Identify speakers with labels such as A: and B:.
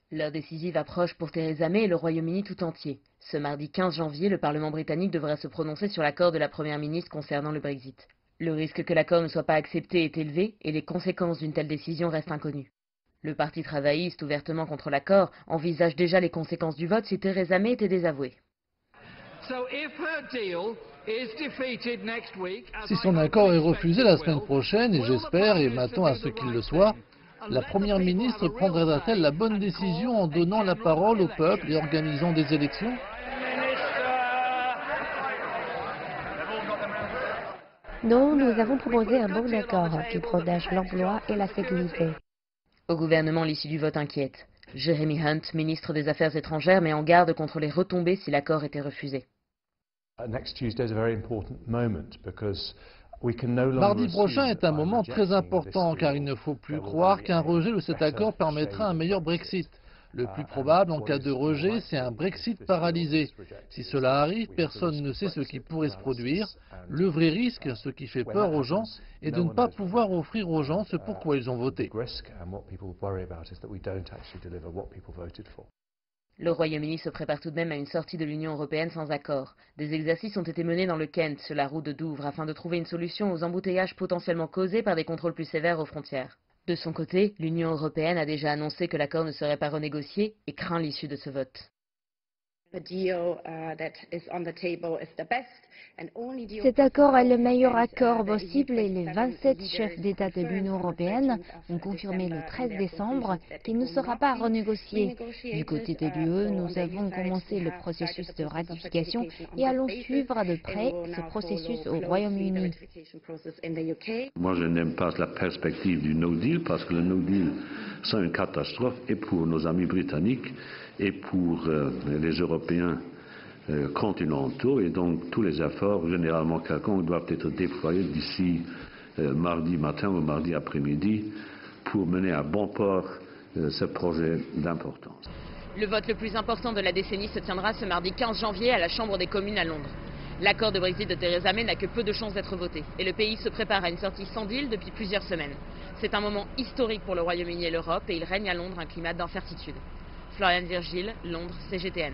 A: L'heure décisive approche pour Theresa May et le Royaume-Uni tout entier. Ce mardi 15 janvier, le Parlement britannique devrait se prononcer sur l'accord de la Première ministre concernant le Brexit. Le risque que l'accord ne soit pas accepté est élevé et les conséquences d'une telle décision restent inconnues. Le Parti travailliste, ouvertement contre l'accord, envisage déjà les conséquences du vote si Theresa May était désavouée.
B: Si son accord est refusé la semaine prochaine, et j'espère et m'attends à ce qu'il le soit, la Première ministre prendra-t-elle la bonne décision en donnant la parole au peuple et organisant des élections?
C: Non, nous avons proposé un bon accord qui protège l'emploi et la sécurité.
A: Au gouvernement, l'issue du vote inquiète. Jeremy Hunt, ministre des Affaires étrangères, met en garde contre les retombées si l'accord était refusé.
B: Mardi prochain est un moment très important car il ne faut plus croire qu'un rejet de cet accord permettra un meilleur Brexit. Le plus probable en cas de rejet, c'est un Brexit paralysé. Si cela arrive, personne ne sait ce qui pourrait se produire. Le vrai risque, ce qui fait peur aux gens, est de ne pas pouvoir offrir aux gens ce pourquoi ils ont voté.
A: Le Royaume-Uni se prépare tout de même à une sortie de l'Union européenne sans accord. Des exercices ont été menés dans le Kent, sur la route de Douvres, afin de trouver une solution aux embouteillages potentiellement causés par des contrôles plus sévères aux frontières. De son côté, l'Union européenne a déjà annoncé que l'accord ne serait pas renégocié et craint l'issue de ce vote.
C: Cet accord est le meilleur accord possible et les 27 chefs d'État de l'Union européenne ont confirmé le 13 décembre qu'il ne sera pas renégocié. Du côté de l'UE, nous avons commencé le processus de ratification et allons suivre de près ce processus au Royaume-Uni.
D: Moi, je n'aime pas la perspective du No Deal parce que le No Deal, c'est une catastrophe et pour nos amis britanniques et pour les Européens continentaux, et donc tous les efforts, généralement quelconques, doivent être déployés d'ici mardi matin ou mardi après-midi pour mener à bon port ce projet d'importance.
A: Le vote le plus important de la décennie se tiendra ce mardi 15 janvier à la Chambre des communes à Londres. L'accord de Brexit de Theresa May n'a que peu de chances d'être voté et le pays se prépare à une sortie sans deal depuis plusieurs semaines. C'est un moment historique pour le Royaume-Uni et l'Europe et il règne à Londres un climat d'incertitude. Floriane Virgile, Londres, CGTN.